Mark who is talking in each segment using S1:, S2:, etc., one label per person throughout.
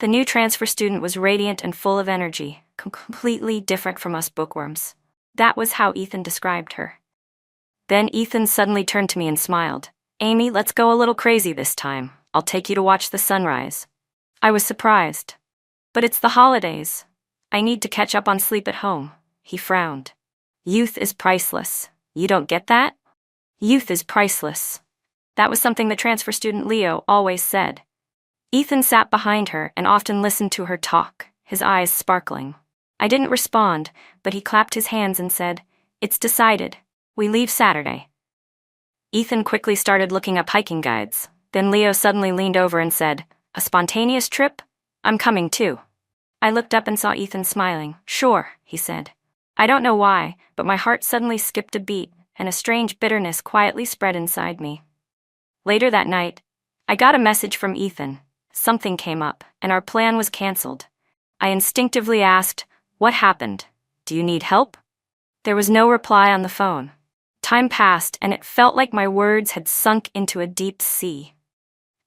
S1: The new transfer student was radiant and full of energy, completely different from us bookworms. That was how Ethan described her. Then Ethan suddenly turned to me and smiled. "Amy, let's go a little crazy this time. I'll take you to watch the sunrise." I was surprised. "But it's the holidays. I need to catch up on sleep at home." He frowned. "Youth is priceless. You don't get that?" Youth is priceless. That was something the transfer student Leo always said. Ethan sat behind her and often listened to her talk, his eyes sparkling. I didn't respond, but he clapped his hands and said, "It's decided. We leave Saturday." Ethan quickly started looking up hiking guides. Then Leo suddenly leaned over and said, "A spontaneous trip? I'm coming too." I looked up and saw Ethan smiling. "Sure," he said. I don't know why, but my heart suddenly skipped a beat, and a strange bitterness quietly spread inside me. Later that night, I got a message from Ethan. Something came up, and our plan was canceled. I instinctively asked, "What happened? Do you need help?" There was no reply on the phone. Time passed, and it felt like my words had sunk into a deep sea.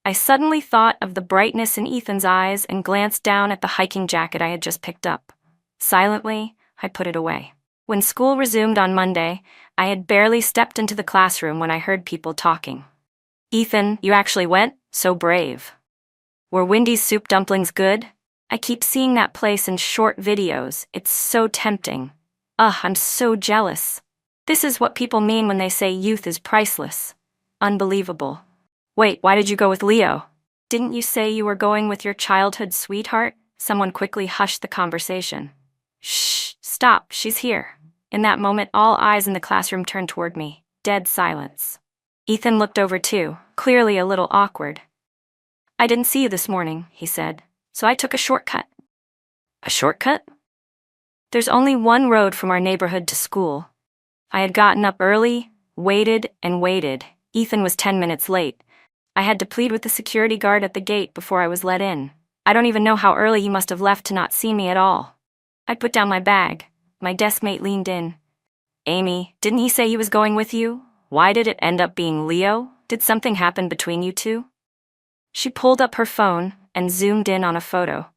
S1: I suddenly thought of the brightness in Ethan's eyes and glanced down at the hiking jacket I had just picked up. Silently, I put it away. When school resumed on Monday, I had barely stepped into the classroom when I heard people talking. "Ethan, you actually went? So brave." "Were Wendy's soup dumplings good? I keep seeing that place in short videos. It's so tempting. Ugh, I'm so jealous." This is what people mean when they say youth is priceless. Unbelievable. "Wait, why did you go with Leo? Didn't you say you were going with your childhood sweetheart?" Someone quickly hushed the conversation. "Shh, stop, she's here." In that moment, all eyes in the classroom turned toward me. Dead silence. Ethan looked over too, clearly a little awkward. "I didn't see you this morning," he said, "so I took a shortcut." "A shortcut?" "There's only one road from our neighborhood to school." I had gotten up early, waited and waited. Ethan was 10 minutes late. I had to plead with the security guard at the gate before I was let in. I don't even know how early he must have left to not see me at all. I put down my bag. My deskmate leaned in. "Amy, didn't he say he was going with you? Why did it end up being Leo? Did something happen between you two?" She pulled up her phone and zoomed in on a photo.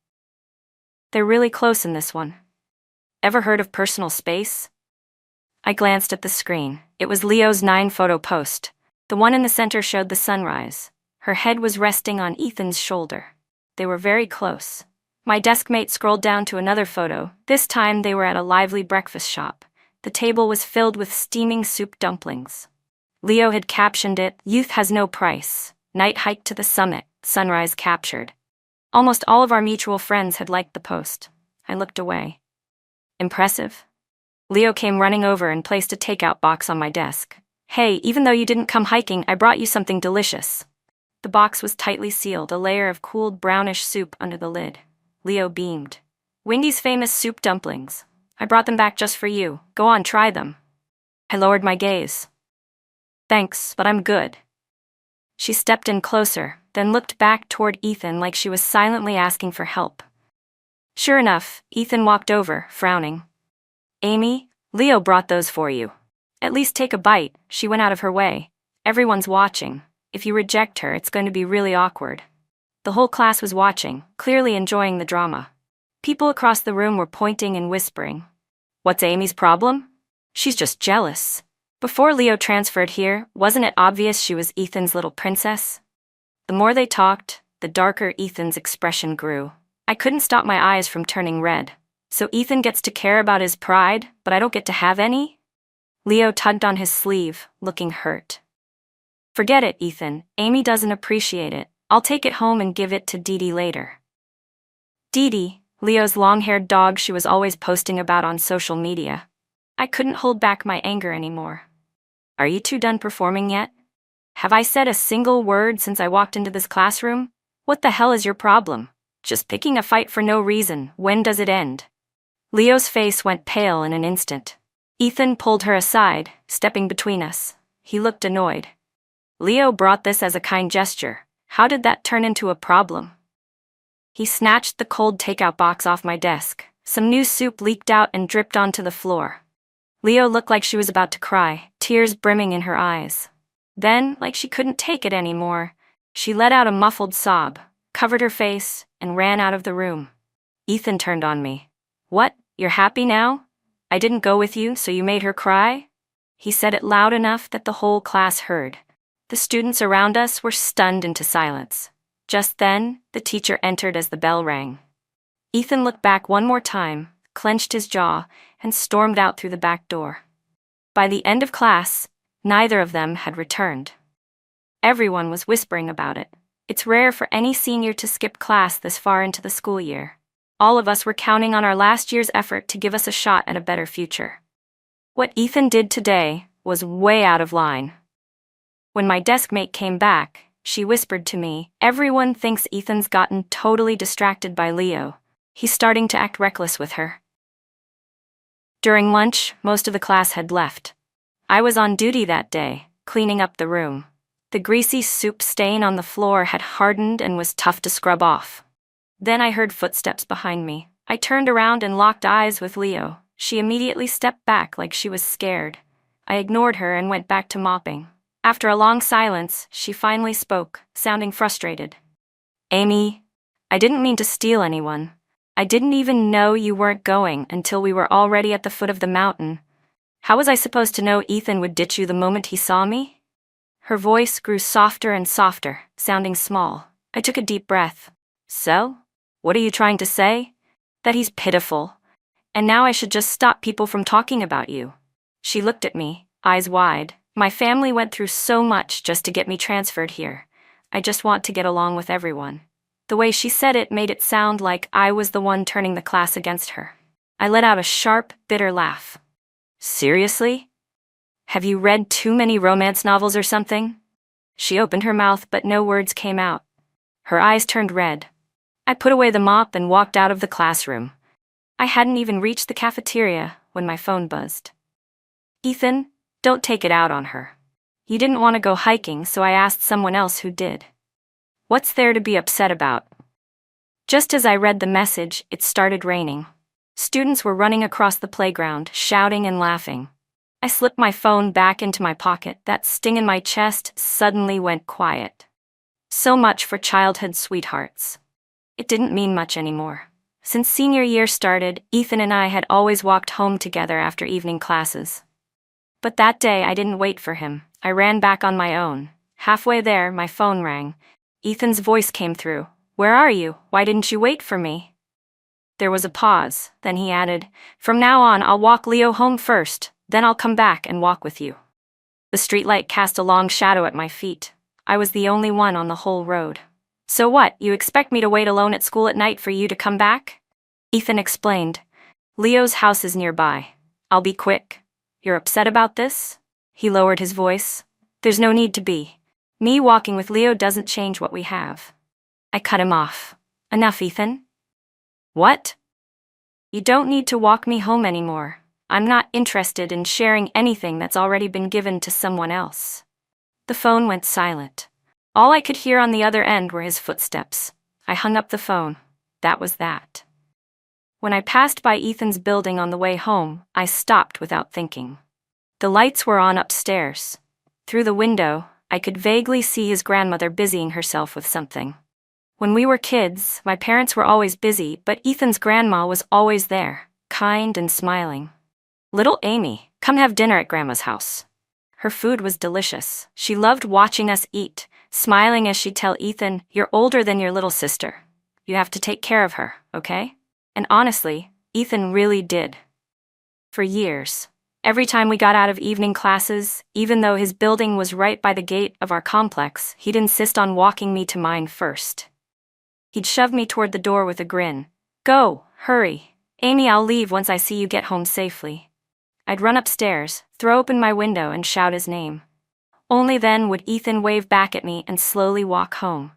S1: "They're really close in this one. Ever heard of personal space?" I glanced at the screen. It was Leo's 9-photo post. The one in the center showed the sunrise. Her head was resting on Ethan's shoulder. They were very close. My deskmate scrolled down to another photo. This time they were at a lively breakfast shop. The table was filled with steaming soup dumplings. Leo had captioned it, "Youth has no price. Night hike to the summit, sunrise captured." Almost all of our mutual friends had liked the post. I looked away. Impressive. Leo came running over and placed a takeout box on my desk. "Hey, even though you didn't come hiking, I brought you something delicious." The box was tightly sealed, a layer of cooled brownish soup under the lid. Leo beamed. "Wendy's famous soup dumplings. I brought them back just for you. Go on, try them." I lowered my gaze. "Thanks, but I'm good." She stepped in closer, then looked back toward Ethan like she was silently asking for help. Sure enough, Ethan walked over, frowning. "Amy, Leo brought those for you. At least take a bite." She went out of her way. "Everyone's watching. If you reject her, it's going to be really awkward." The whole class was watching, clearly enjoying the drama. People across the room were pointing and whispering. "What's Amy's problem? She's just jealous. Before Leo transferred here, wasn't it obvious she was Ethan's little princess?" The more they talked, the darker Ethan's expression grew. I couldn't stop my eyes from turning red. So Ethan gets to care about his pride, but I don't get to have any? Leo tugged on his sleeve, looking hurt. "Forget it, Ethan. Amy doesn't appreciate it. I'll take it home and give it to Dee Dee later." Dee Dee, Leo's long-haired dog she was always posting about on social media. I couldn't hold back my anger anymore. "Are you two done performing yet? Have I said a single word since I walked into this classroom? What the hell is your problem? Just picking a fight for no reason. When does it end?" Leo's face went pale in an instant. Ethan pulled her aside, stepping between us. He looked annoyed. "Leo brought this as a kind gesture. How did that turn into a problem?" He snatched the cold takeout box off my desk. Some new soup leaked out and dripped onto the floor. Leo looked like she was about to cry, tears brimming in her eyes. Then, like she couldn't take it anymore, she let out a muffled sob. covered her face, and ran out of the room. Ethan turned on me. "What, you're happy now? I didn't go with you, so you made her cry?" He said it loud enough that the whole class heard. The students around us were stunned into silence. Just then, the teacher entered as the bell rang. Ethan looked back one more time, clenched his jaw, and stormed out through the back door. By the end of class, neither of them had returned. Everyone was whispering about it. It's rare for any senior to skip class this far into the school year. All of us were counting on our last year's effort to give us a shot at a better future. What Ethan did today was way out of line. When my desk mate came back, she whispered to me, "Everyone thinks Ethan's gotten totally distracted by Leo. He's starting to act reckless with her." During lunch, most of the class had left. I was on duty that day, cleaning up the room. The greasy soup stain on the floor had hardened and was tough to scrub off. Then I heard footsteps behind me. I turned around and locked eyes with Leo. She immediately stepped back like she was scared. I ignored her and went back to mopping. After a long silence, she finally spoke, sounding frustrated. "Amy, I didn't mean to steal anyone. I didn't even know you weren't going until we were already at the foot of the mountain. How was I supposed to know Ethan would ditch you the moment he saw me?" Her voice grew softer and softer, sounding small. I took a deep breath. "So? What are you trying to say? That he's pitiful, and now I should just stop people from talking about you?" She looked at me, eyes wide. "My family went through so much just to get me transferred here. I just want to get along with everyone." The way she said it made it sound like I was the one turning the class against her. I let out a sharp, bitter laugh. "Seriously? Have you read too many romance novels or something?" She opened her mouth, but no words came out. Her eyes turned red. I put away the mop and walked out of the classroom. I hadn't even reached the cafeteria when my phone buzzed. "Ethan, don't take it out on her. You didn't want to go hiking, so I asked someone else who did. What's there to be upset about?" Just as I read the message, it started raining. Students were running across the playground, shouting and laughing. I slipped my phone back into my pocket. That sting in my chest suddenly went quiet. So much for childhood sweethearts. It didn't mean much anymore. Since senior year started, Ethan and I had always walked home together after evening classes. But that day I didn't wait for him. I ran back on my own. Halfway there, my phone rang. Ethan's voice came through. "Where are you? Why didn't you wait for me?" There was a pause, then he added, "From now on, I'll walk Leo home first, then I'll come back and walk with you." The streetlight cast a long shadow at my feet. I was the only one on the whole road. "So what, you expect me to wait alone at school at night for you to come back?" Ethan explained. "Leo's house is nearby. I'll be quick. You're upset about this?" He lowered his voice. "There's no need to be. Me walking with Leo doesn't change what we have." I cut him off. "Enough, Ethan." "What?" "You don't need to walk me home anymore. I'm not interested in sharing anything that's already been given to someone else." The phone went silent. All I could hear on the other end were his footsteps. I hung up the phone. That was that. When I passed by Ethan's building on the way home, I stopped without thinking. The lights were on upstairs. Through the window, I could vaguely see his grandmother busying herself with something. When we were kids, my parents were always busy, but Ethan's grandma was always there, kind and smiling. "Little Amy, come have dinner at Grandma's house." Her food was delicious. She loved watching us eat, smiling as she'd tell Ethan, "You're older than your little sister. You have to take care of her, okay?" And honestly, Ethan really did. For years, every time we got out of evening classes, even though his building was right by the gate of our complex, he'd insist on walking me to mine first. He'd shove me toward the door with a grin. "Go, hurry. Amy, I'll leave once I see you get home safely." I'd run upstairs, throw open my window and shout his name. Only then would Ethan wave back at me and slowly walk home.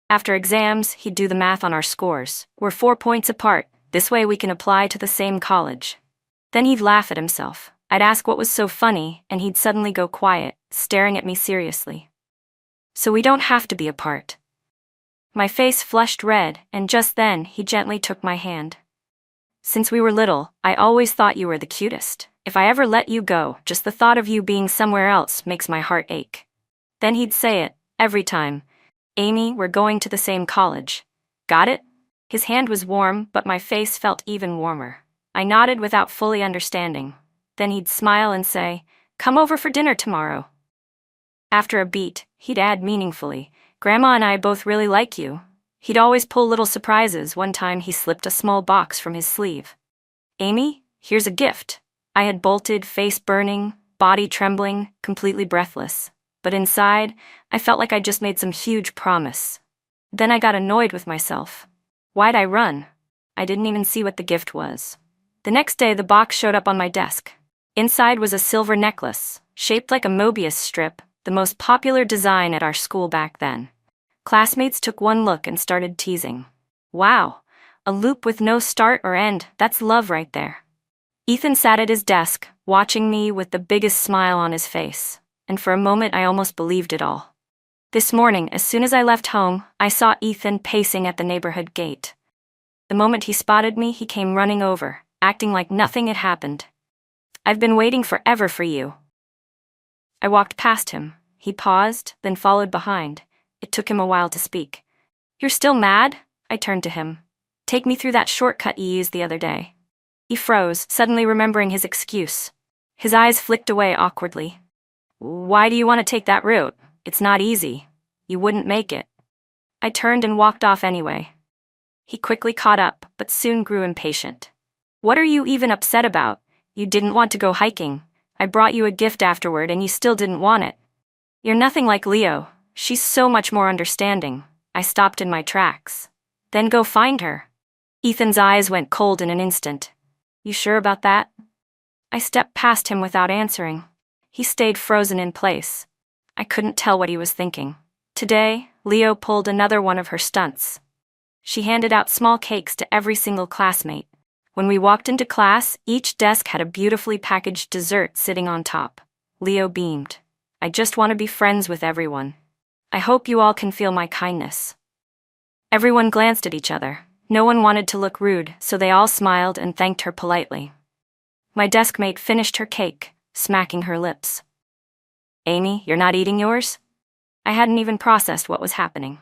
S1: After exams, he'd do the math on our scores. "We're 4 points apart. This way we can apply to the same college." Then he'd laugh at himself. I'd ask what was so funny, and he'd suddenly go quiet, staring at me seriously. "So we don't have to be apart." My face flushed red, and just then he gently took my hand. "Since we were little, I always thought you were the cutest. If I ever let you go, just the thought of you being somewhere else makes my heart ache." Then he'd say it, every time. "Amy, we're going to the same college. Got it? His hand was warm, but my face felt even warmer. I nodded without fully understanding. Then he'd smile and say, "Come over for dinner tomorrow." After a beat, he'd add meaningfully, "Grandma and I both really like you." He'd always pull little surprises. One time he slipped a small box from his sleeve. "Amy, here's a gift." I had bolted, face burning, body trembling, completely breathless. But inside, I felt like I'd just made some huge promise. Then I got annoyed with myself. Why'd I run? I didn't even see what the gift was. The next day, the box showed up on my desk. Inside was a silver necklace, shaped like a Mobius strip, the most popular design at our school back then. Classmates took one look and started teasing. "Wow, a loop with no start or end, that's love right there." Ethan sat at his desk, watching me with the biggest smile on his face, and for a moment I almost believed it all. This morning, as soon as I left home, I saw Ethan pacing at the neighborhood gate. The moment he spotted me, he came running over, acting like nothing had happened. "I've been waiting forever for you." I walked past him. He paused, then followed behind. It took him a while to speak. "You're still mad?" I turned to him. "Take me through that shortcut you used the other day." He froze, suddenly remembering his excuse. His eyes flicked away awkwardly. "Why do you want to take that route? It's not easy. You wouldn't make it." I turned and walked off anyway. He quickly caught up, but soon grew impatient. "What are you even upset about? You didn't want to go hiking. I brought you a gift afterward and you still didn't want it." "You're nothing like Leo. She's so much more understanding." I stopped in my tracks. "Then go find her." Ethan's eyes went cold in an instant. "You sure about that?" I stepped past him without answering. He stayed frozen in place. I couldn't tell what he was thinking. Today, Leo pulled another one of her stunts. She handed out small cakes to every single classmate. When we walked into class, each desk had a beautifully packaged dessert sitting on top. Leo beamed. "I just want to be friends with everyone. I hope you all can feel my kindness." Everyone glanced at each other. No one wanted to look rude, so they all smiled and thanked her politely. My deskmate finished her cake, smacking her lips. "Amy, you're not eating yours?" I hadn't even processed what was happening.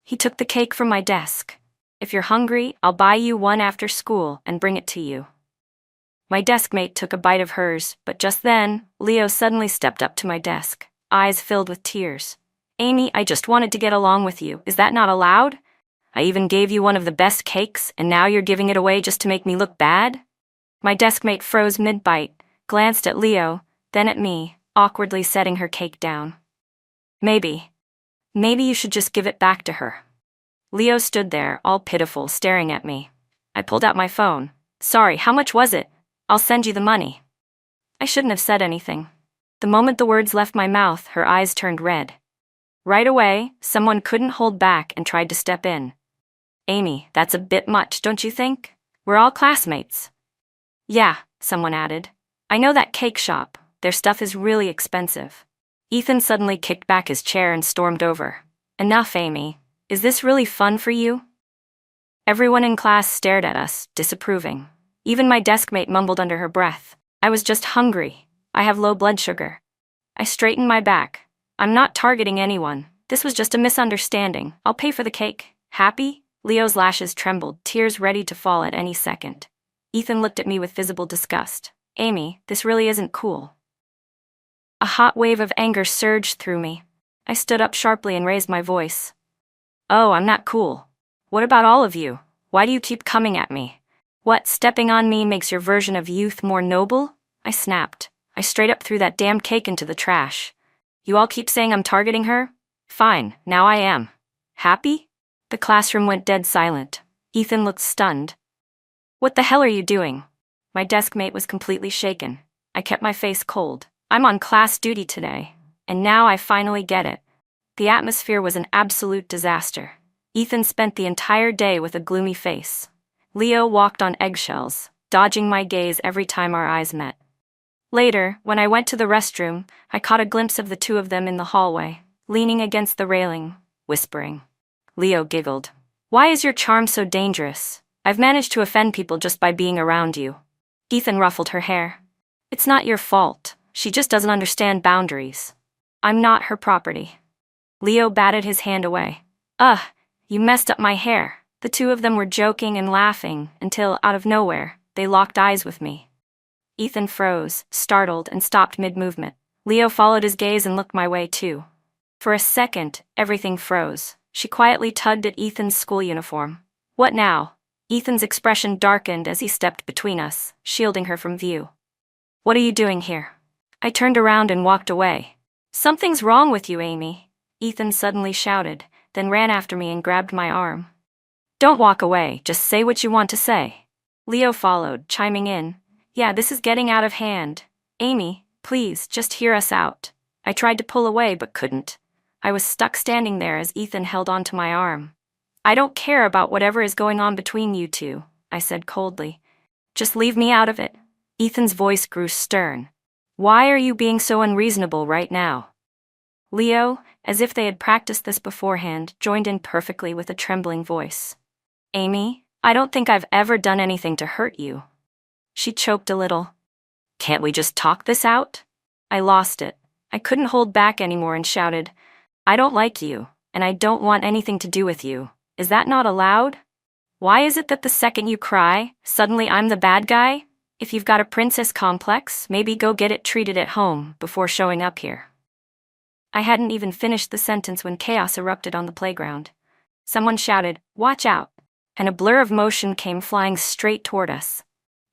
S1: He took the cake from my desk. "If you're hungry, I'll buy you one after school and bring it to you." My deskmate took a bite of hers, but just then, Leo suddenly stepped up to my desk, eyes filled with tears. "Amy, I just wanted to get along with you. Is that not allowed? I even gave you one of the best cakes, and now you're giving it away just to make me look bad?" My deskmate froze mid-bite, glanced at Leo, then at me, awkwardly setting her cake down. Maybe you should just give it back to her." Leo stood there, all pitiful, staring at me. I pulled out my phone. "Sorry, how much was it? I'll send you the money." I shouldn't have said anything. The moment the words left my mouth, her eyes turned red. Right away, someone couldn't hold back and tried to step in. "Amy, that's a bit much, don't you think? We're all classmates." "Yeah," someone added. "I know that cake shop. Their stuff is really expensive." Ethan suddenly kicked back his chair and stormed over. "Enough, Amy. Is this really fun for you?" Everyone in class stared at us, disapproving. Even my deskmate mumbled under her breath. "I was just hungry. I have low blood sugar." I straightened my back. "I'm not targeting anyone. This was just a misunderstanding. I'll pay for the cake. Happy?" Leo's lashes trembled, tears ready to fall at any second. Ethan looked at me with visible disgust. "Amy, this really isn't cool." A hot wave of anger surged through me. I stood up sharply and raised my voice. "Oh, I'm not cool. What about all of you? Why do you keep coming at me? What, stepping on me makes your version of youth more noble?" I snapped. I straight up threw that damned cake into the trash. "You all keep saying I'm targeting her? Fine, now I am. Happy?" The classroom went dead silent. Ethan looked stunned. "What the hell are you doing?" My deskmate was completely shaken. I kept my face cold. "I'm on class duty today, and now I finally get it." The atmosphere was an absolute disaster. Ethan spent the entire day with a gloomy face. Leo walked on eggshells, dodging my gaze every time our eyes met. Later, when I went to the restroom, I caught a glimpse of the two of them in the hallway, leaning against the railing, whispering. Leo giggled. "Why is your charm so dangerous? I've managed to offend people just by being around you." Ethan ruffled her hair. "It's not your fault. She just doesn't understand boundaries. I'm not her property." Leo batted his hand away. "Ugh, you messed up my hair." The two of them were joking and laughing until, out of nowhere, they locked eyes with me. Ethan froze, startled, and stopped mid-movement. Leo followed his gaze and looked my way too. For a second, everything froze. She quietly tugged at Ethan's school uniform. What now? Ethan's expression darkened as he stepped between us, shielding her from view. What are you doing here? I turned around and walked away. Something's wrong with you, Amy, Ethan suddenly shouted, then ran after me and grabbed my arm. Don't walk away, just say what you want to say. Leo followed, chiming in. Yeah, this is getting out of hand. Amy, please, just hear us out. I tried to pull away but couldn't. I was stuck standing there as Ethan held onto my arm. I don't care about whatever is going on between you two, I said coldly. Just leave me out of it. Ethan's voice grew stern. Why are you being so unreasonable right now? Leo, as if they had practiced this beforehand, joined in perfectly with a trembling voice. Amy, I don't think I've ever done anything to hurt you. She choked a little. Can't we just talk this out? I lost it. I couldn't hold back anymore and shouted, I don't like you, and I don't want anything to do with you. Is that not allowed? Why is it that the second you cry, suddenly I'm the bad guy? If you've got a princess complex, maybe go get it treated at home before showing up here. I hadn't even finished the sentence when chaos erupted on the playground. Someone shouted, Watch out, and a blur of motion came flying straight toward us.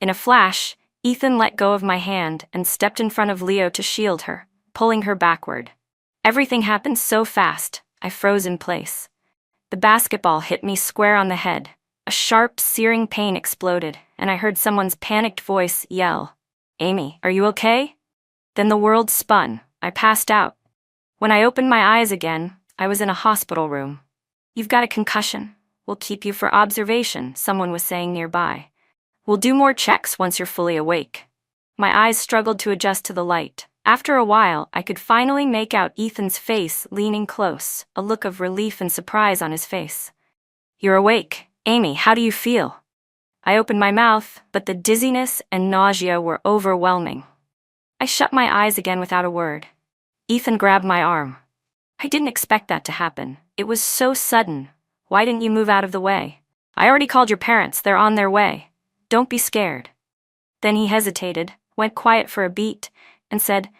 S1: In a flash, Ethan let go of my hand and stepped in front of Leo to shield her, pulling her backward. Everything happened so fast, I froze in place. The basketball hit me square on the head. A sharp, searing pain exploded, and I heard someone's panicked voice yell, Amy, are you okay? Then the world spun. I passed out. When I opened my eyes again, I was in a hospital room. You've got a concussion. We'll keep you for observation, someone was saying nearby. We'll do more checks once you're fully awake. My eyes struggled to adjust to the light. After a while, I could finally make out Ethan's face leaning close, a look of relief and surprise on his face. You're awake. Amy, how do you feel? I opened my mouth, but the dizziness and nausea were overwhelming. I shut my eyes again without a word. Ethan grabbed my arm. I didn't expect that to happen. It was so sudden. Why didn't you move out of the way? I already called your parents. They're on their way. Don't be scared. Then he hesitated, went quiet for a beat, and said,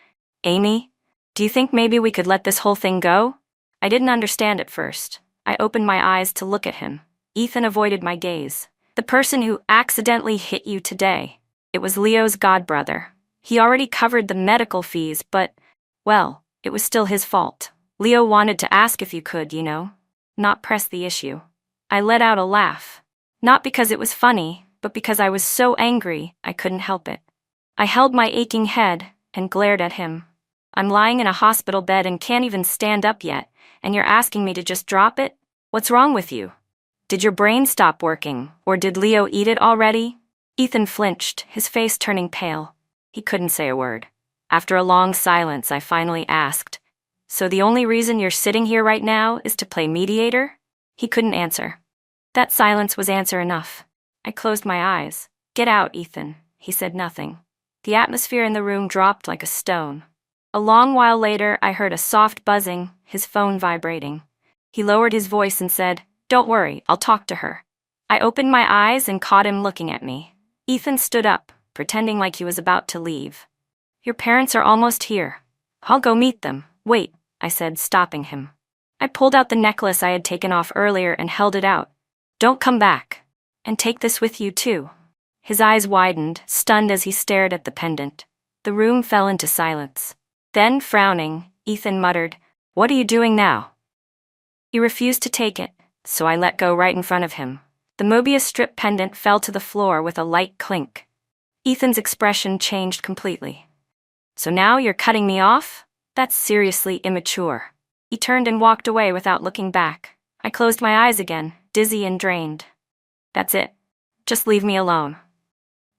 S1: Amy, do you think maybe we could let this whole thing go? I didn't understand at first. I opened my eyes to look at him. Ethan avoided my gaze. The person who accidentally hit you today. It was Leo's godbrother. He already covered the medical fees, but, well, it was still his fault. Leo wanted to ask if you could, not press the issue. I let out a laugh. Not because it was funny, but because I was so angry I couldn't help it. I held my aching head and glared at him. I'm lying in a hospital bed and can't even stand up yet, and you're asking me to just drop it? What's wrong with you? Did your brain stop working, or did Leo eat it already? Ethan flinched, his face turning pale. He couldn't say a word. After a long silence, I finally asked, So the only reason you're sitting here right now is to play mediator? He couldn't answer. That silence was answer enough. I closed my eyes. Get out, Ethan. He said nothing. The atmosphere in the room dropped like a stone. A long while later, I heard a soft buzzing, his phone vibrating. He lowered his voice and said, Don't worry, I'll talk to her. I opened my eyes and caught him looking at me. Ethan stood up, pretending like he was about to leave. Your parents are almost here. I'll go meet them. Wait, I said, stopping him. I pulled out the necklace I had taken off earlier and held it out. Don't come back. And take this with you too. His eyes widened, stunned as he stared at the pendant. The room fell into silence. Then, frowning, Ethan muttered, What are you doing now? He refused to take it, so I let go right in front of him. The Mobius strip pendant fell to the floor with a light clink. Ethan's expression changed completely. So now you're cutting me off? That's seriously immature. He turned and walked away without looking back. I closed my eyes again, dizzy and drained. That's it. Just leave me alone.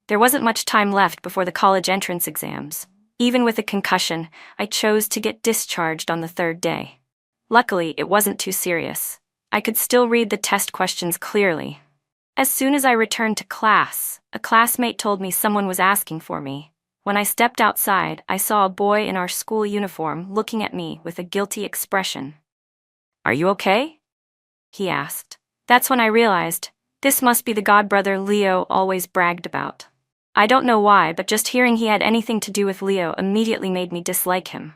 S1: There wasn't much time left before the college entrance exams. Even with a concussion, I chose to get discharged on the third day. Luckily, it wasn't too serious. I could still read the test questions clearly. As soon as I returned to class, a classmate told me someone was asking for me. When I stepped outside, I saw a boy in our school uniform looking at me with a guilty expression. Are you okay? He asked. That's when I realized, this must be the godbrother Leo always bragged about. I don't know why, but just hearing he had anything to do with Leo immediately made me dislike him.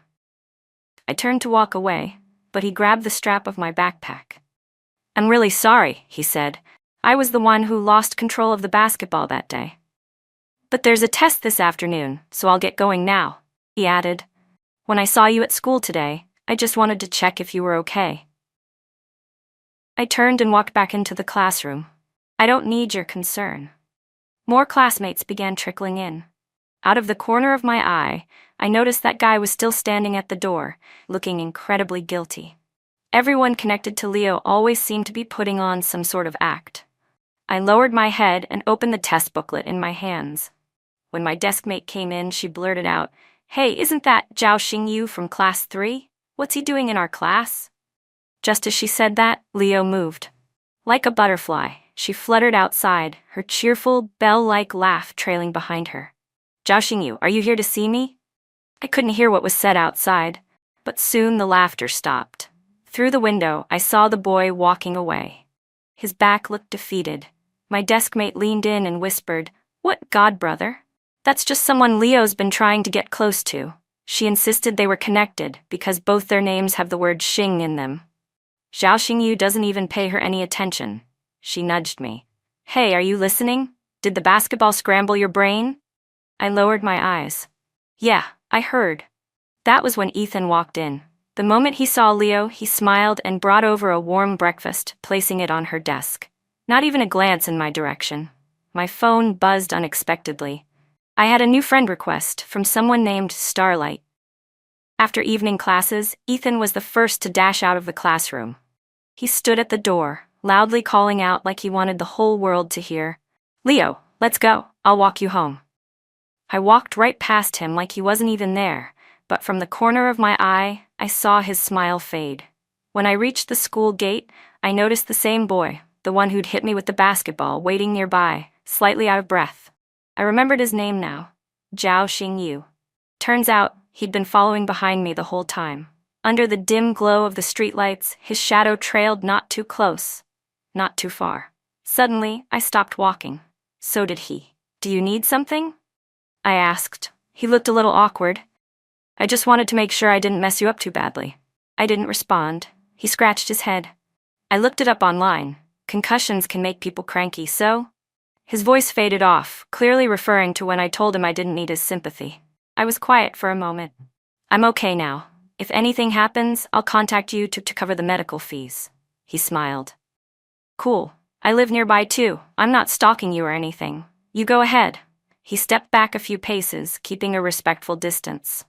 S1: I turned to walk away, but he grabbed the strap of my backpack. "I'm really sorry," he said. "I was the one who lost control of the basketball that day. But there's a test this afternoon, so I'll get going now," he added. "When I saw you at school today, I just wanted to check if you were okay." I turned and walked back into the classroom. "I don't need your concern." More classmates began trickling in. Out of the corner of my eye, I noticed that guy was still standing at the door, looking incredibly guilty. Everyone connected to Leo always seemed to be putting on some sort of act. I lowered my head and opened the test booklet in my hands. When my deskmate came in, she blurted out, "Hey, isn't that Zhao Xingyu from class 3? What's he doing in our class?" Just as she said that, Leo moved. Like a butterfly, she fluttered outside, her cheerful, bell-like laugh trailing behind her. "Zhao Xingyu, are you here to see me?" I couldn't hear what was said outside, but soon the laughter stopped. Through the window, I saw the boy walking away. His back looked defeated. My deskmate leaned in and whispered, "What godbrother? That's just someone Leo's been trying to get close to." She insisted they were connected because both their names have the word Xing in them. Zhao Xingyu doesn't even pay her any attention. She nudged me. "Hey, are you listening? Did the basketball scramble your brain?" I lowered my eyes. "Yeah, I heard." That was when Ethan walked in. The moment he saw Leo, he smiled and brought over a warm breakfast, placing it on her desk. Not even a glance in my direction. My phone buzzed unexpectedly. I had a new friend request from someone named Starlight. After evening classes, Ethan was the first to dash out of the classroom. He stood at the door, loudly calling out like he wanted the whole world to hear, "Leo, let's go, I'll walk you home." I walked right past him like he wasn't even there, but from the corner of my eye, I saw his smile fade. When I reached the school gate, I noticed the same boy, the one who'd hit me with the basketball, waiting nearby, slightly out of breath. I remembered his name now, Zhao Xingyu. Turns out, he'd been following behind me the whole time. Under the dim glow of the streetlights, his shadow trailed not too close, not too far. Suddenly, I stopped walking. So did he. "Do you need something?" I asked. He looked a little awkward. "I just wanted to make sure I didn't mess you up too badly." I didn't respond. He scratched his head. "I looked it up online. Concussions can make people cranky, so?" His voice faded off, clearly referring to when I told him I didn't need his sympathy. I was quiet for a moment. "I'm okay now. If anything happens, I'll contact you to cover the medical fees." He smiled. "Cool. I live nearby too. I'm not stalking you or anything. You go ahead." He stepped back a few paces, keeping a respectful distance.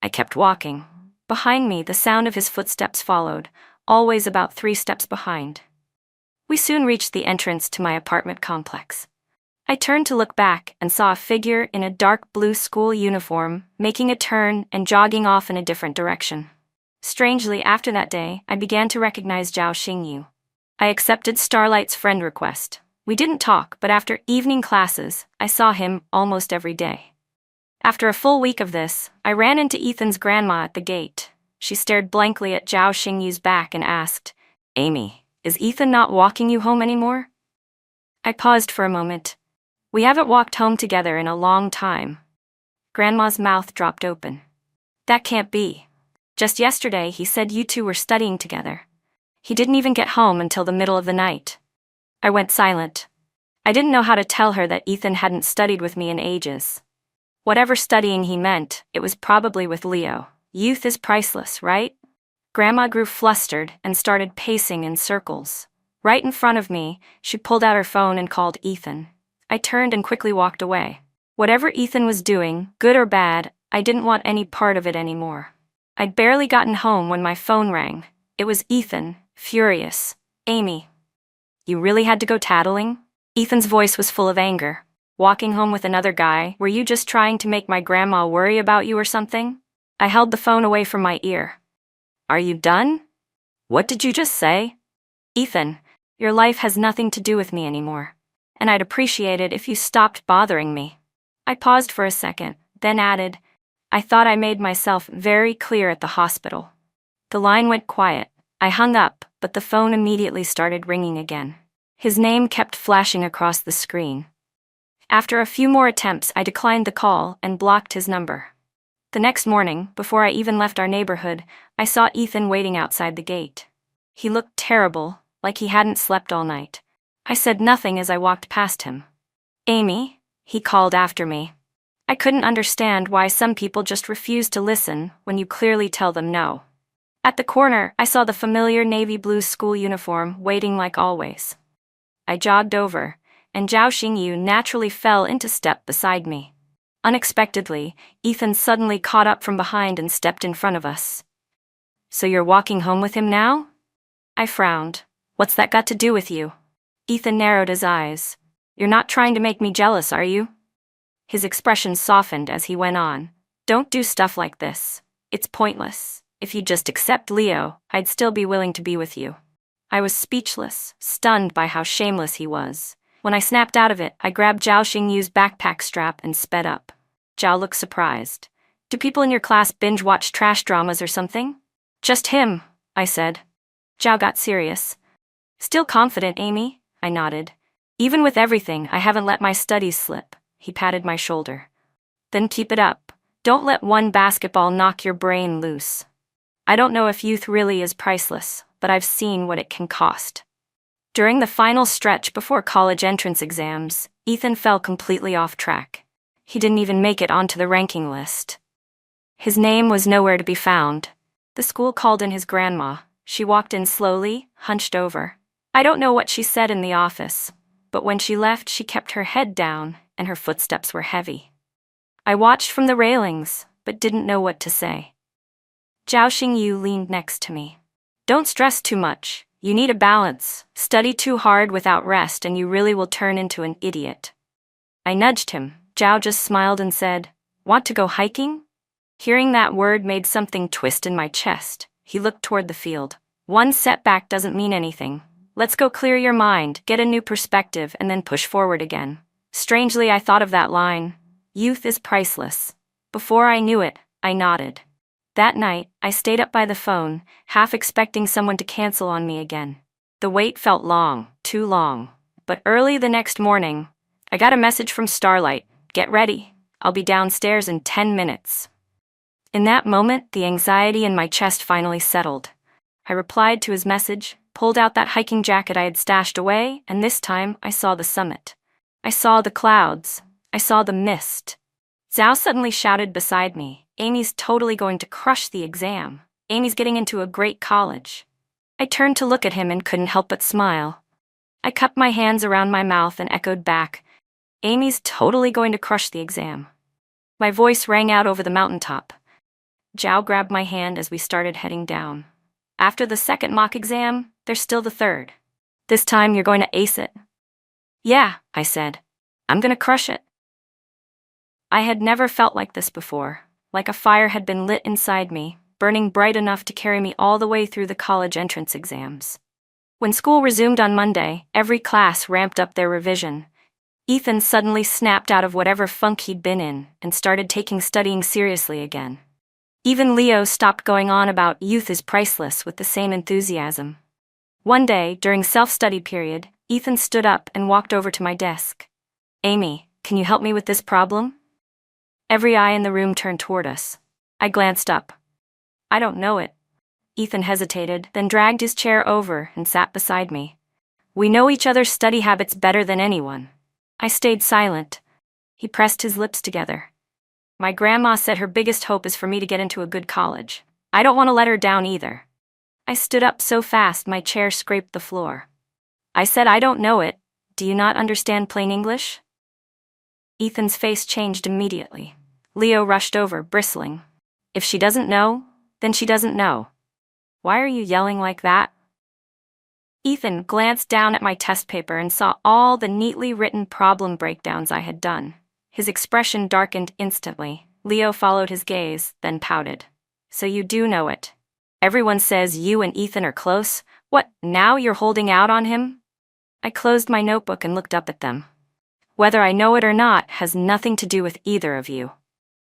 S1: I kept walking. Behind me, the sound of his footsteps followed, always about 3 steps behind. We soon reached the entrance to my apartment complex. I turned to look back and saw a figure in a dark blue school uniform making a turn and jogging off in a different direction. Strangely, after that day, I began to recognize Zhao Xingyu. I accepted Starlight's friend request. We didn't talk, but after evening classes, I saw him almost every day. After a full week of this, I ran into Ethan's grandma at the gate. She stared blankly at Zhao Xingyu's back and asked, "Amy, is Ethan not walking you home anymore?" I paused for a moment. "We haven't walked home together in a long time." Grandma's mouth dropped open. "That can't be. Just yesterday he said you two were studying together. He didn't even get home until the middle of the night." I went silent. I didn't know how to tell her that Ethan hadn't studied with me in ages. Whatever studying he meant, it was probably with Leo. Youth is priceless, right? Grandma grew flustered and started pacing in circles. Right in front of me, she pulled out her phone and called Ethan. I turned and quickly walked away. Whatever Ethan was doing, good or bad, I didn't want any part of it anymore. I'd barely gotten home when my phone rang. It was Ethan, furious. "Amy, you really had to go tattling?" Ethan's voice was full of anger. "Walking home with another guy, were you just trying to make my grandma worry about you or something?" I held the phone away from my ear. "Are you done? What did you just say?" "Ethan, your life has nothing to do with me anymore, and I'd appreciate it if you stopped bothering me." I paused for a second, then added, "I thought I made myself very clear at the hospital." The line went quiet. I hung up, but the phone immediately started ringing again. His name kept flashing across the screen. After a few more attempts, I declined the call and blocked his number. The next morning, before I even left our neighborhood, I saw Ethan waiting outside the gate. He looked terrible, like he hadn't slept all night. I said nothing as I walked past him. "Amy," he called after me. I couldn't understand why some people just refuse to listen when you clearly tell them no. At the corner, I saw the familiar navy blue school uniform waiting like always. I jogged over, and Zhao Xingyu naturally fell into step beside me. Unexpectedly, Ethan suddenly caught up from behind and stepped in front of us. "So you're walking home with him now?" I frowned. "What's that got to do with you?" Ethan narrowed his eyes. "You're not trying to make me jealous, are you?" His expression softened as he went on. "Don't do stuff like this. It's pointless. If you'd just accept Leo, I'd still be willing to be with you." I was speechless, stunned by how shameless he was. When I snapped out of it, I grabbed Zhao Xingyu's backpack strap and sped up. Zhao looked surprised. "Do people in your class binge-watch trash dramas or something?" "Just him," I said. Zhao got serious. "Still confident, Amy?" I nodded. "Even with everything, I haven't let my studies slip." He patted my shoulder. "Then keep it up. Don't let one basketball knock your brain loose. I don't know if youth really is priceless, but I've seen what it can cost." During the final stretch before college entrance exams, Ethan fell completely off track. He didn't even make it onto the ranking list. His name was nowhere to be found. The school called in his grandma. She walked in slowly, hunched over. I don't know what she said in the office, but when she left, she kept her head down, and her footsteps were heavy. I watched from the railings, but didn't know what to say. Zhao Xingyu leaned next to me. "Don't stress too much. You need a balance. Study too hard without rest and you really will turn into an idiot." I nudged him. Zhao just smiled and said, "Want to go hiking?" Hearing that word made something twist in my chest. He looked toward the field. "One setback doesn't mean anything. Let's go clear your mind, get a new perspective, and then push forward again." Strangely, I thought of that line. Youth is priceless. Before I knew it, I nodded. That night, I stayed up by the phone, half expecting someone to cancel on me again. The wait felt long, too long. But early the next morning, I got a message from Starlight. "Get ready. I'll be downstairs in 10 minutes. In that moment, the anxiety in my chest finally settled. I replied to his message, pulled out that hiking jacket I had stashed away, and this time I saw the summit. I saw the clouds. I saw the mist. Zhao suddenly shouted beside me, "Amy's totally going to crush the exam. Amy's getting into a great college." I turned to look at him and couldn't help but smile. I cupped my hands around my mouth and echoed back, "Amy's totally going to crush the exam." My voice rang out over the mountaintop. Zhao grabbed my hand as we started heading down. "After the second mock exam, there's still the third. This time you're going to ace it." "Yeah," I said. "I'm going to crush it." I had never felt like this before, like a fire had been lit inside me, burning bright enough to carry me all the way through the college entrance exams. When school resumed on Monday, every class ramped up their revision. Ethan suddenly snapped out of whatever funk he'd been in and started taking studying seriously again. Even Leo stopped going on about youth is priceless with the same enthusiasm. One day, during self-study period, Ethan stood up and walked over to my desk. "Amy, can you help me with this problem?" Every eye in the room turned toward us. I glanced up. "I don't know it." Ethan hesitated, then dragged his chair over and sat beside me. "We know each other's study habits better than anyone." I stayed silent. He pressed his lips together. "My grandma said her biggest hope is for me to get into a good college. I don't want to let her down either." I stood up so fast my chair scraped the floor. I said, "I don't know it. Do you not understand plain English?" Ethan's face changed immediately. Leo rushed over, bristling. "If she doesn't know, then she doesn't know. Why are you yelling like that?" Ethan glanced down at my test paper and saw all the neatly written problem breakdowns I had done. His expression darkened instantly. Leo followed his gaze, then pouted. "So you do know it. Everyone says you and Ethan are close. What, now you're holding out on him?" I closed my notebook and looked up at them. "Whether I know it or not has nothing to do with either of you."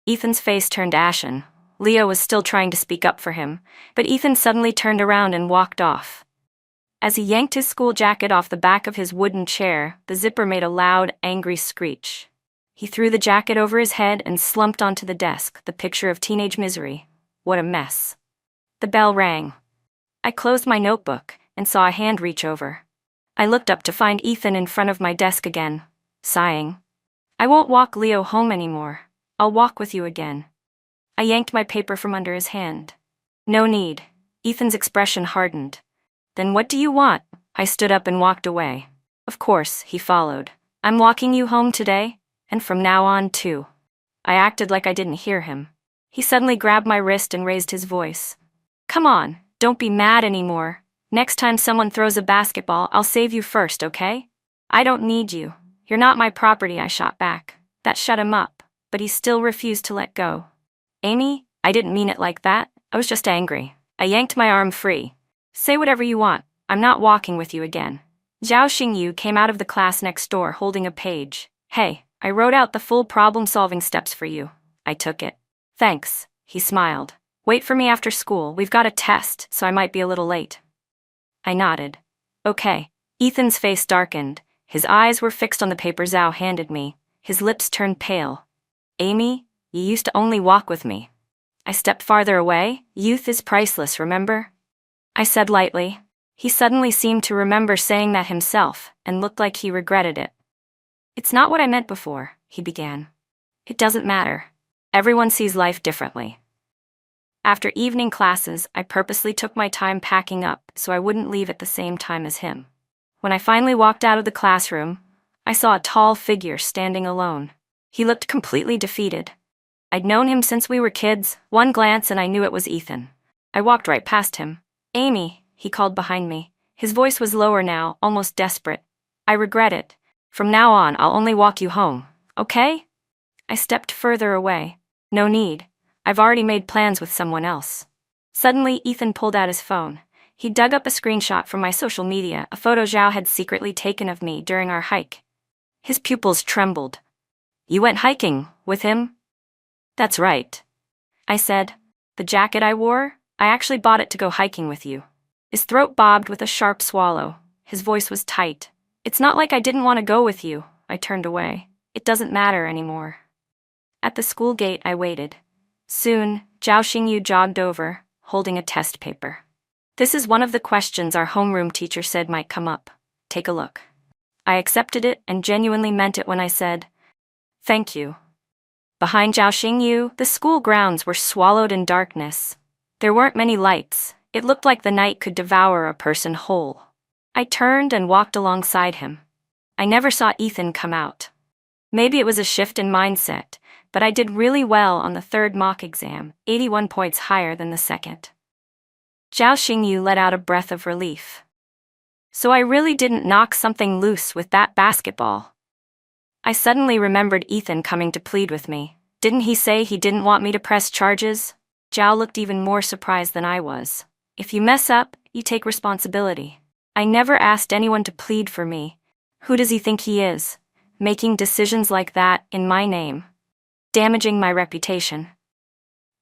S1: Ethan's face turned ashen. Leo was still trying to speak up for him, but Ethan suddenly turned around and walked off. As he yanked his school jacket off the back of his wooden chair, the zipper made a loud, angry screech. He threw the jacket over his head and slumped onto the desk, the picture of teenage misery. What a mess. The bell rang. I closed my notebook and saw a hand reach over. I looked up to find Ethan in front of my desk again, sighing. I won't walk Leo home anymore. I'll walk with you again. I yanked my paper from under his hand. No need. Ethan's expression hardened. Then what do you want? I stood up and walked away. Of course, he followed. I'm walking you home today, and from now on too. I acted like I didn't hear him. He suddenly grabbed my wrist and raised his voice. Come on, don't be mad anymore. Next time someone throws a basketball, I'll save you first, okay? I don't need you. You're not my property, I shot back. That shut him up, but he still refused to let go. Amy, I didn't mean it like that. I was just angry. I yanked my arm free. Say whatever you want. I'm not walking with you again. Zhao Xingyu came out of the class next door holding a page. Hey, I wrote out the full problem-solving steps for you. I took it. Thanks, he smiled. Wait for me after school. We've got a test, so I might be a little late. I nodded. Okay. Ethan's face darkened. His eyes were fixed on the paper Zhao handed me. His lips turned pale. Amy, you used to only walk with me. I stepped farther away. Youth is priceless, remember? I said lightly. He suddenly seemed to remember saying that himself, and looked like he regretted it. It's not what I meant before, he began. It doesn't matter. Everyone sees life differently. After evening classes, I purposely took my time packing up so I wouldn't leave at the same time as him. When I finally walked out of the classroom, I saw a tall figure standing alone. He looked completely defeated. I'd known him since we were kids. One glance and I knew it was Ethan. I walked right past him. Amy, he called behind me. His voice was lower now, almost desperate. I regret it. From now on, I'll only walk you home, okay? I stepped further away. No need. I've already made plans with someone else. Suddenly, Ethan pulled out his phone. He dug up a screenshot from my social media, a photo Zhao had secretly taken of me during our hike. His pupils trembled. You went hiking with him? That's right. I said. The jacket I wore? I actually bought it to go hiking with you. His throat bobbed with a sharp swallow. His voice was tight. It's not like I didn't want to go with you. I turned away. It doesn't matter anymore. At the school gate, I waited. Soon, Zhao Xingyu jogged over, holding a test paper. This is one of the questions our homeroom teacher said might come up. Take a look. I accepted it and genuinely meant it when I said, thank you. Behind Zhao Xingyu, the school grounds were swallowed in darkness. There weren't many lights. It looked like the night could devour a person whole. I turned and walked alongside him. I never saw Ethan come out. Maybe it was a shift in mindset, but I did really well on the third mock exam, 81 points higher than the second. Zhao Xingyu let out a breath of relief. So I really didn't knock something loose with that basketball. I suddenly remembered Ethan coming to plead with me. Didn't he say he didn't want me to press charges? Zhao looked even more surprised than I was. If you mess up, you take responsibility. I never asked anyone to plead for me. Who does he think he is? Making decisions like that in my name. Damaging my reputation.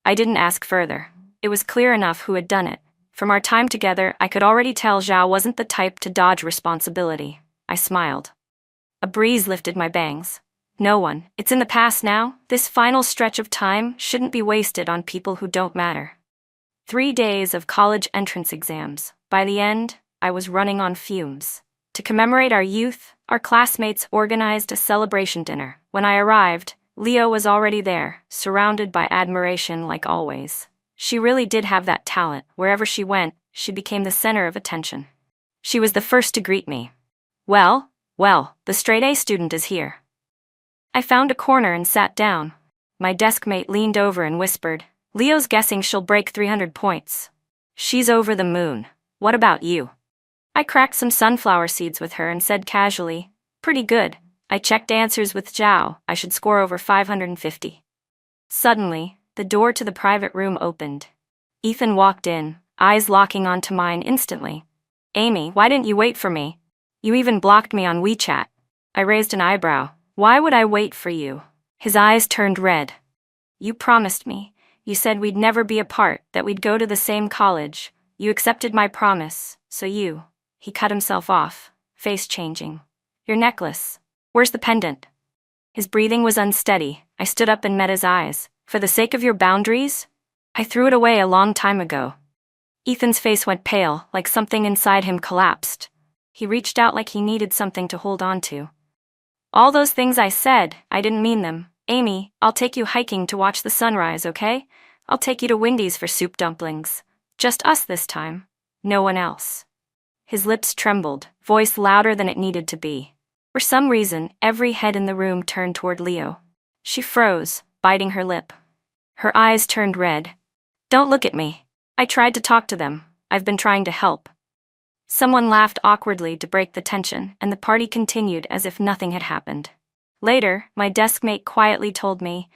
S1: I didn't ask further. It was clear enough who had done it. From our time together, I could already tell Zhao wasn't the type to dodge responsibility. I smiled. A breeze lifted my bangs. No one. It's in the past now. This final stretch of time shouldn't be wasted on people who don't matter. 3 days of college entrance exams. By the end, I was running on fumes. To commemorate our youth, our classmates organized a celebration dinner. When I arrived, Leo was already there, surrounded by admiration like always. She really did have that talent. Wherever she went, she became the center of attention. She was the first to greet me. Well, the straight-A student is here. I found a corner and sat down. My desk mate leaned over and whispered, Leo's guessing she'll break 300 points. She's over the moon. What about you? I cracked some sunflower seeds with her and said casually, pretty good. I checked answers with Zhao. I should score over 550. Suddenly, the door to the private room opened. Ethan walked in, eyes locking onto mine instantly. Amy, why didn't you wait for me? You even blocked me on WeChat. I raised an eyebrow. Why would I wait for you? His eyes turned red. You promised me. You said we'd never be apart, that we'd go to the same college. You accepted my promise, so you. He cut himself off, face changing. Your necklace. Where's the pendant? His breathing was unsteady. I stood up and met his eyes. For the sake of your boundaries? I threw it away a long time ago. Ethan's face went pale, like something inside him collapsed. He reached out like he needed something to hold on to. All those things I said, I didn't mean them. Amy, I'll take you hiking to watch the sunrise, okay? I'll take you to Wendy's for soup dumplings. Just us this time. No one else. His lips trembled, voice louder than it needed to be. For some reason, every head in the room turned toward Leo. She froze, biting her lip. Her eyes turned red. Don't look at me. I tried to talk to them. I've been trying to help. Someone laughed awkwardly to break the tension, and the party continued as if nothing had happened. Later, my deskmate quietly told me,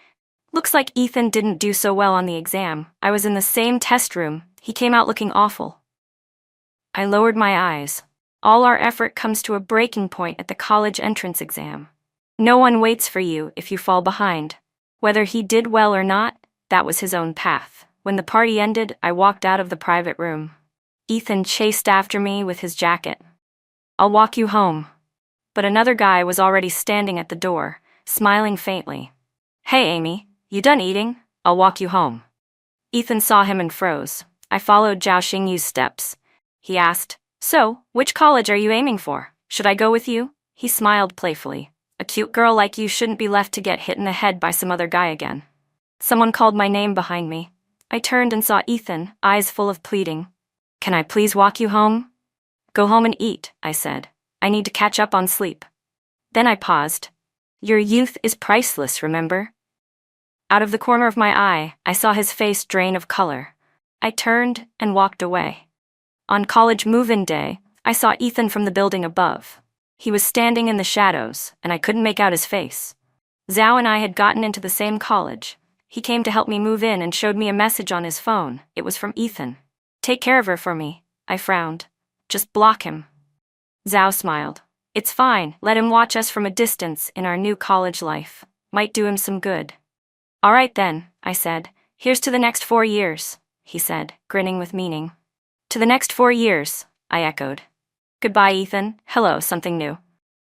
S1: "Looks like Ethan didn't do so well on the exam. I was in the same test room. He came out looking awful." I lowered my eyes. All our effort comes to a breaking point at the college entrance exam. No one waits for you if you fall behind. Whether he did well or not, that was his own path. When the party ended, I walked out of the private room. Ethan chased after me with his jacket. "I'll walk you home." But another guy was already standing at the door, smiling faintly. "Hey, Amy, you done eating? I'll walk you home." Ethan saw him and froze. I followed Zhao Xingyu's steps. He asked, "So, which college are you aiming for? Should I go with you?" He smiled playfully. "A cute girl like you shouldn't be left to get hit in the head by some other guy again." Someone called my name behind me. I turned and saw Ethan, eyes full of pleading. "Can I please walk you home?" "Go home and eat," I said. "I need to catch up on sleep." Then I paused. "Your youth is priceless, remember?" Out of the corner of my eye, I saw his face drain of color. I turned and walked away. On college move-in day, I saw Ethan from the building above. He was standing in the shadows, and I couldn't make out his face. Zhao and I had gotten into the same college. He came to help me move in and showed me a message on his phone. It was from Ethan. "Take care of her for me." I frowned. "Just block him." Zhao smiled. "It's fine, let him watch us from a distance in our new college life. Might do him some good." "All right then," I said. "Here's to the next 4 years," he said, grinning with meaning. "To the next 4 years," I echoed. "Goodbye, Ethan. Hello, something new."